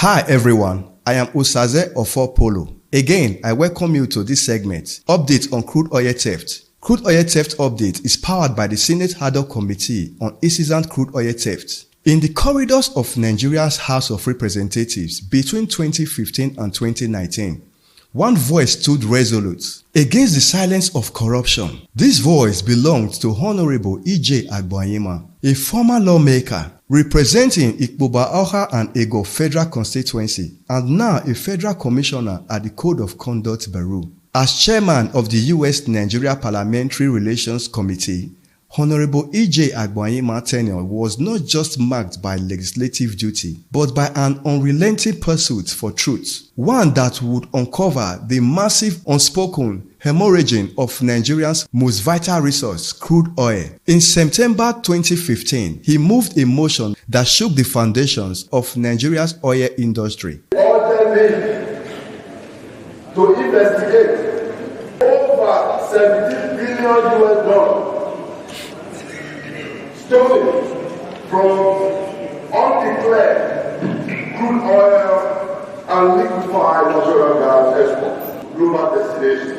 Hi everyone, I am Usaze Ofo-Polo. Again, I welcome you to this segment, Update on Crude Oil Theft. Crude Oil Theft Update is powered by the Senate Ad Hoc Committee on Incessant Crude Oil Theft. In the corridors of Nigeria's House of Representatives between 2015 and 2019, one voice stood resolute against the silence of corruption. This voice belonged to Honorable E.J. Agboanyima, a former lawmaker representing Ikpoba Oha and Ego Federal Constituency and now a federal commissioner at the Code of Conduct Bureau. As chairman of the U.S.-Nigeria Parliamentary Relations Committee, Honorable E.J. Agboanyima's tenure was not just marked by legislative duty, but by an unrelenting pursuit for truth, one that would uncover the massive unspoken hemorrhaging of Nigeria's most vital resource, crude oil. In September 2015, he moved a motion that shook the foundations of Nigeria's oil industry. To investigate over $17 billion stolen from undeclared crude oil and liquefied natural gas exports, global destinations.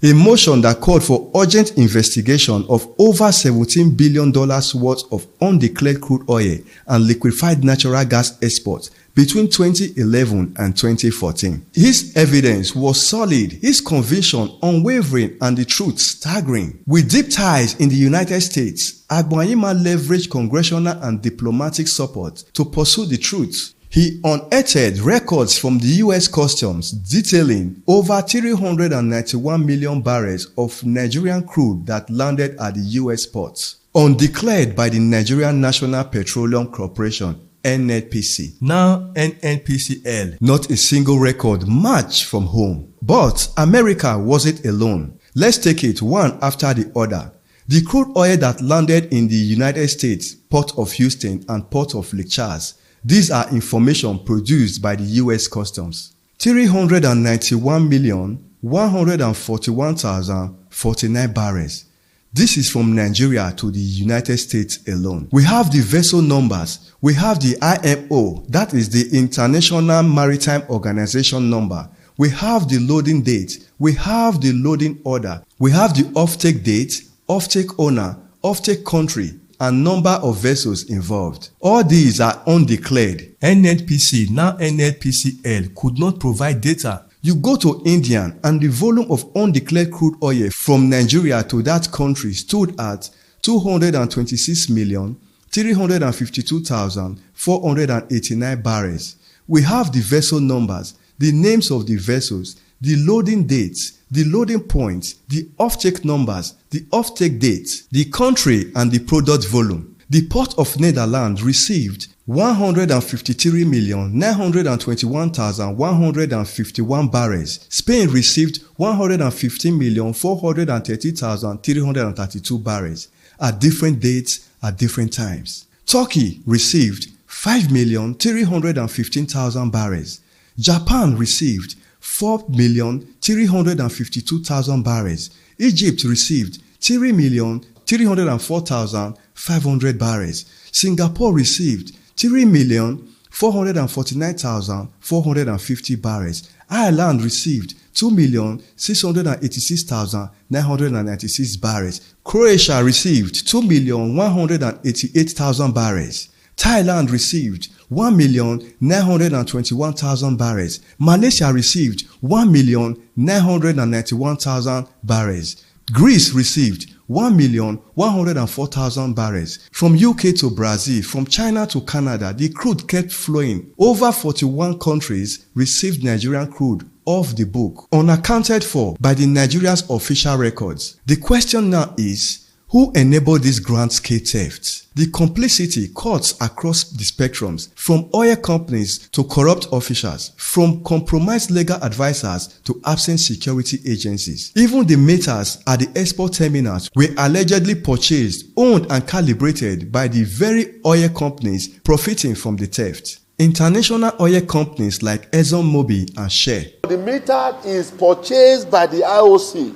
A motion that called for urgent investigation of over $17 billion worth of undeclared crude oil and liquefied natural gas exports between 2011 and 2014. His evidence was solid, his conviction unwavering, and the truth staggering. With deep ties in the United States, Agboanyima leveraged congressional and diplomatic support to pursue the truth. He unearthed records from the U.S. Customs detailing over 391 million barrels of Nigerian crude that landed at the U.S. ports, undeclared by the Nigerian National Petroleum Corporation, NNPC, now NNPCL. Not a single record matched from home. But America wasn't alone. Let's take it one after the other. The crude oil that landed in the United States, Port of Houston and Port of Lake Charles. These are information produced by the U.S. Customs. 391,141,049 barrels. This is from Nigeria to the United States alone. We have the vessel numbers. We have the IMO, that is the International Maritime Organization number. We have the loading date. We have the loading order. We have the offtake date, offtake owner, offtake country, and number of vessels involved. All these are undeclared. NNPC, now NNPCL, could not provide data. You go to India and the volume of undeclared crude oil from Nigeria to that country stood at 226,352,489 barrels. We have the vessel numbers, the names of the vessels, the loading dates, the loading points, the offtake numbers, the offtake dates, the country and the product volume. The Port of Netherlands received 153,921,151 barrels. Spain received 115,430,332 barrels at different dates at different times. Turkey received 5,315,000 barrels. Japan received 4,352,000 barrels. Egypt received 3,304,500 barrels. Singapore received 3,449,450 barrels. Ireland received 2,686,996 barrels. Croatia received 2,188,000 barrels. Thailand received 1,921,000 barrels. Malaysia received 1,991,000 barrels. Greece received 1,104,000 barrels. From UK to Brazil, from China to Canada, the crude kept flowing. Over 41 countries received Nigerian crude off the book, unaccounted for by the Nigeria's official records. The question now is, who enabled this grand-scale theft? The complicity cuts across the spectrums, from oil companies to corrupt officials, from compromised legal advisors to absent security agencies. Even the meters at the export terminals were allegedly purchased, owned and calibrated by the very oil companies profiting from the theft. International oil companies like ExxonMobil and Shell. The meter is purchased by the IOC,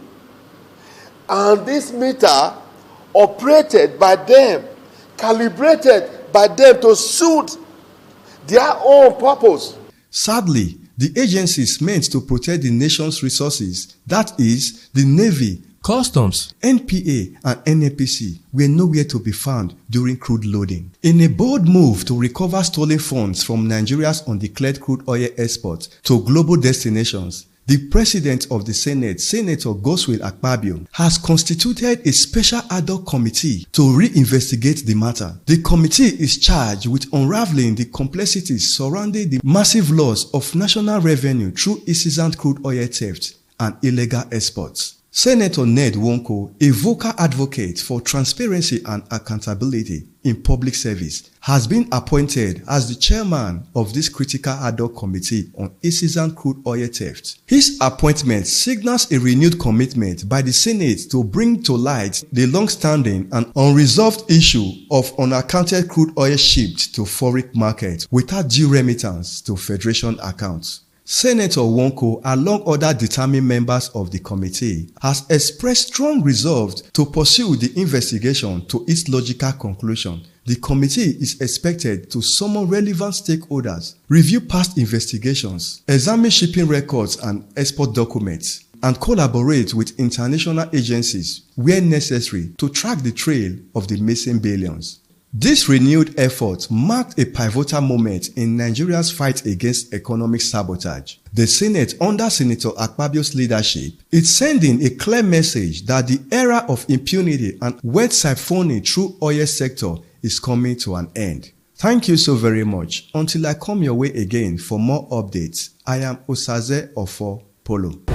and this meter operated by them, calibrated by them to suit their own purpose. Sadly, the agencies meant to protect the nation's resources, that is, the Navy, Customs, NPA, and NNPC, were nowhere to be found during crude loading. In a bold move to recover stolen funds from Nigeria's undeclared crude oil exports to global destinations, the President of the Senate, Senator Godswill Akpabio, has constituted a special ad hoc committee to reinvestigate the matter. The committee is charged with unraveling the complexities surrounding the massive loss of national revenue through incessant crude oil theft and illegal exports. Senator Ned Nwoko, a vocal advocate for transparency and accountability in public service, has been appointed as the chairman of this critical ad hoc committee on incessant crude oil theft. His appointment signals a renewed commitment by the Senate to bring to light the long-standing and unresolved issue of unaccounted crude oil shipped to foreign markets without due remittance to Federation accounts. Senator Nwoko, along other determined members of the committee, has expressed strong resolve to pursue the investigation to its logical conclusion. The committee is expected to summon relevant stakeholders, review past investigations, examine shipping records and export documents, and collaborate with international agencies where necessary to track the trail of the missing billions. This renewed effort marked a pivotal moment in Nigeria's fight against economic sabotage. The Senate, under Senator Akpabio's leadership, is sending a clear message that the era of impunity and wet siphoning through oil sector is coming to an end. Thank you so very much. Until I come your way again for more updates, I am Osaze Ofo Polo.